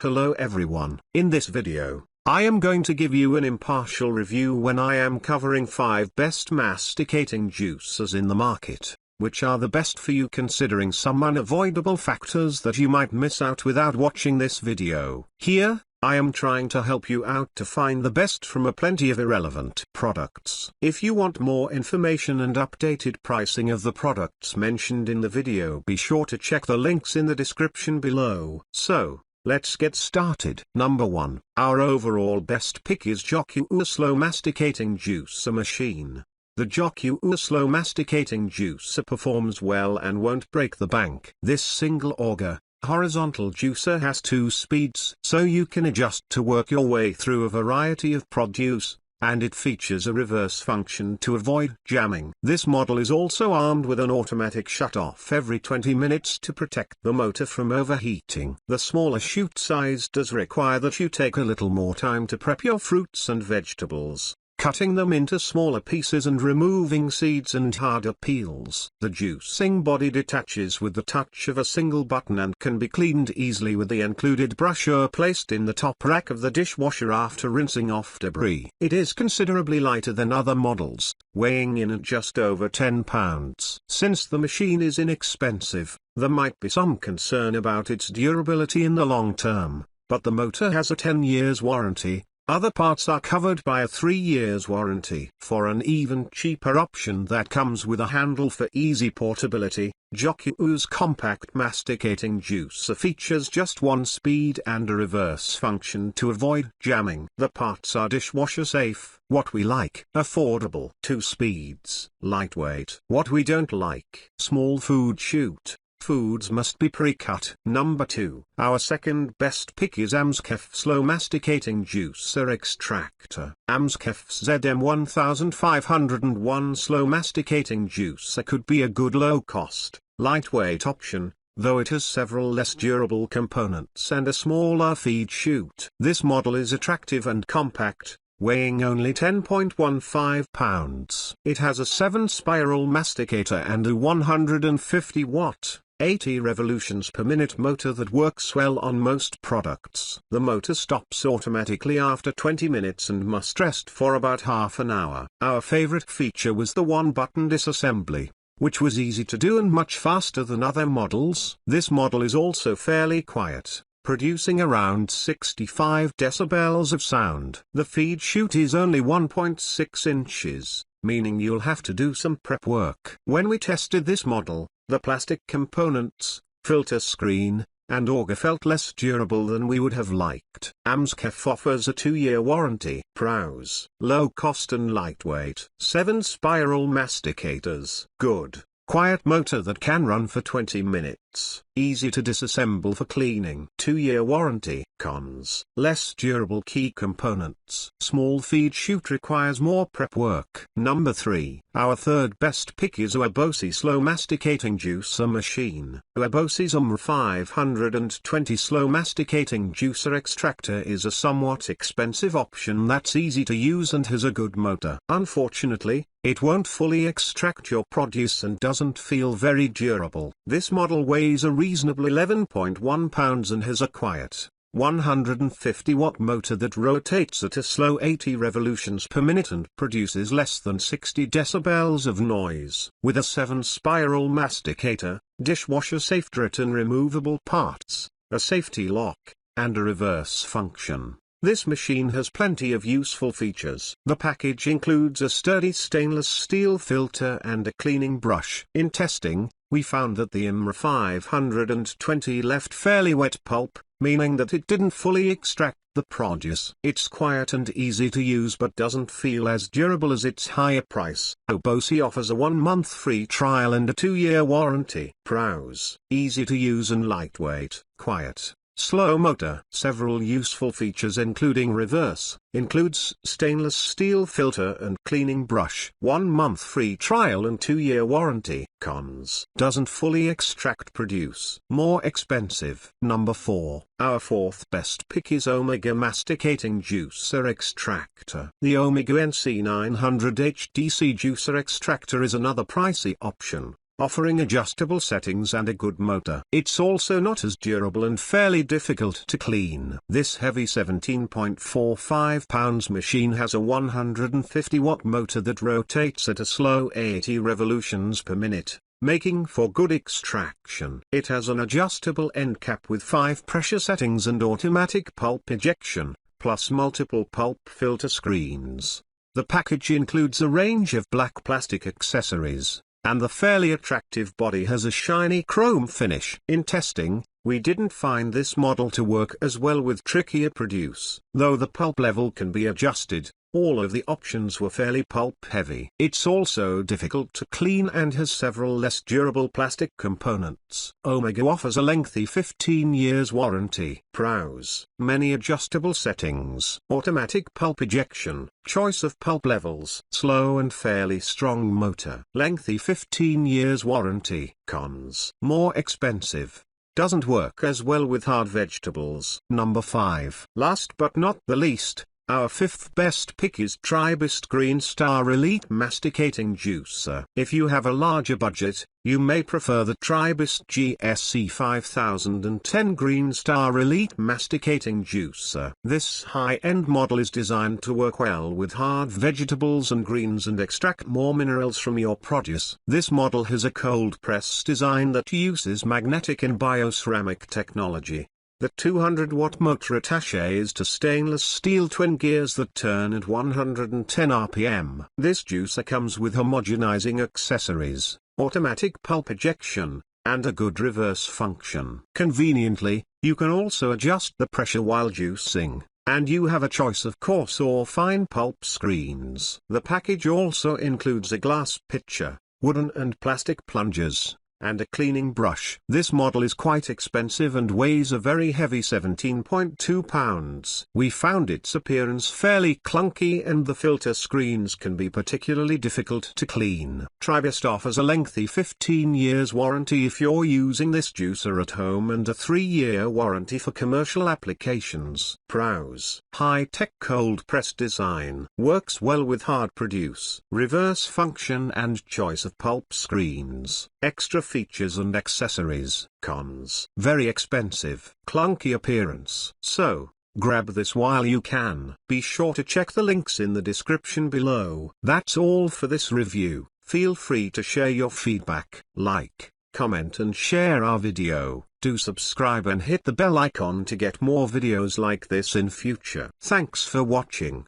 Hello everyone. In this video, I am going to give you an impartial review when I am covering 5 best masticating juicers in the market, which are the best for you considering some unavoidable factors that you might miss out without watching this video. Here, I am trying to help you out to find the best from a plenty of irrelevant products. If you want more information and updated pricing of the products mentioned in the video, be sure to check the links in the description below. So, let's get started. Number 1. Our overall best pick is Jocuu Slow Masticating Juicer Machine. The Jocuu Slow Masticating Juicer performs well and won't break the bank. This single auger, horizontal juicer has 2 speeds, so you can adjust to work your way through a variety of produce, and it features a reverse function to avoid jamming. This model is also armed with an automatic shut-off every 20 minutes to protect the motor from overheating. The smaller chute size does require that you take a little more time to prep your fruits and vegetables, cutting them into smaller pieces and removing seeds and harder peels. The juicing body detaches with the touch of a single button and can be cleaned easily with the included brusher placed in the top rack of the dishwasher after rinsing off debris. It is considerably lighter than other models, weighing in at just over 10 pounds. Since the machine is inexpensive, there might be some concern about its durability in the long term, but the motor has a 10 years warranty. Other parts are covered by a 3 years warranty. For an even cheaper option that comes with a handle for easy portability, Jocuu's compact masticating juicer features just 1 speed and a reverse function to avoid jamming. The parts are dishwasher safe. What we like: affordable. 2 speeds. Lightweight. What we don't like: small food chute. Foods must be pre-cut. Number 2. Our second best pick is AMZCHEF Slow Masticating Juicer Extractor. AMZCHEF's ZM1501 Slow Masticating Juicer could be a good low-cost, lightweight option, though it has several less durable components and a smaller feed chute. This model is attractive and compact, weighing only 10.15 pounds. It has a 7-spiral masticator and a 150-watt, 80 revolutions per minute motor that works well on most products. The motor stops automatically after 20 minutes and must rest for about half an hour. Our favorite feature was the 1-button disassembly, which was easy to do and much faster than other models. This model is also fairly quiet, producing around 65 decibels of sound. The feed chute is only 1.6 inches, meaning you'll have to do some prep work. When we tested this model, the plastic components, filter screen, and auger felt less durable than we would have liked. AMZCHEF offers a 2-year warranty. Pros: low cost and lightweight. 7-spiral masticators. Good, quiet motor that can run for 20 minutes. Easy to disassemble for cleaning. 2-year warranty. Cons: less durable key components. Small feed chute requires more prep work. Number 3. Our third best pick is Aobosi Slow Masticating Juicer Machine. Aobosi's AMR520 Slow Masticating Juicer Extractor is a somewhat expensive option that's easy to use and has a good motor. Unfortunately, it won't fully extract your produce and doesn't feel very durable. This model weighs a reasonable 11.1 pounds and has a quiet, 150-watt motor that rotates at a slow 80 revolutions per minute and produces less than 60 decibels of noise. With a 7-spiral masticator, dishwasher safe and removable parts, a safety lock, and a reverse function, this machine has plenty of useful features. The package includes a sturdy stainless steel filter and a cleaning brush. In testing, we found that the AMR520 left fairly wet pulp, meaning that it didn't fully extract the produce. It's quiet and easy to use but doesn't feel as durable as its higher price. Aobosi offers a 1-month free trial and a 2-year warranty. Pros: easy to use and lightweight. Quiet, slow motor. Several useful features including reverse, includes stainless steel filter and cleaning brush. 1-month free trial and 2-year warranty. Cons: doesn't fully extract produce. More expensive. Number 4. Our fourth best pick is Omega Masticating Juicer Extractor. The Omega NC900 HDC Juicer Extractor is another pricey option, offering adjustable settings and a good motor. It's also not as durable and fairly difficult to clean. This heavy 17.45 pounds machine has a 150 watt motor that rotates at a slow 80 revolutions per minute, making for good extraction. It has an adjustable end cap with 5 pressure settings and automatic pulp ejection, plus multiple pulp filter screens. The package includes a range of black plastic accessories, and the fairly attractive body has a shiny chrome finish. In testing, we didn't find this model to work as well with trickier produce. Though the pulp level can be adjusted, all of the options were fairly pulp heavy. It's also difficult to clean and has several less durable plastic components. Omega offers a lengthy 15 years warranty. Pros: many adjustable settings, automatic pulp ejection, choice of pulp levels, slow and fairly strong motor, lengthy 15 years warranty. Cons: more expensive. Doesn't work as well with hard vegetables. Number 5. Last but not the least, our 5th best pick is Tribest Greenstar Elite Masticating Juicer. If you have a larger budget, you may prefer the Tribest GSC 5010 Greenstar Elite Masticating Juicer. This high-end model is designed to work well with hard vegetables and greens and extract more minerals from your produce. This model has a cold press design that uses magnetic and bioceramic technology. The 200 watt motor attaches to stainless steel twin gears that turn at 110 RPM. This juicer comes with homogenizing accessories, automatic pulp ejection, and a good reverse function. Conveniently, you can also adjust the pressure while juicing, and you have a choice of coarse or fine pulp screens. The package also includes a glass pitcher, wooden and plastic plungers, and a cleaning brush. This model is quite expensive and weighs a very heavy 17.2 pounds. We found its appearance fairly clunky and the filter screens can be particularly difficult to clean. Tribest offers a lengthy 15 years warranty if you're using this juicer at home and a 3-year warranty for commercial applications. Pros: high-tech cold press design, works well with hard produce, reverse function and choice of pulp screens, extra features and accessories. Cons: very expensive, clunky appearance. So, grab this while you can. Be sure to check the links in the description below. That's all for this review. Feel free to share your feedback, like, comment and share our video. Do subscribe and hit the bell icon to get more videos like this in future. Thanks for watching.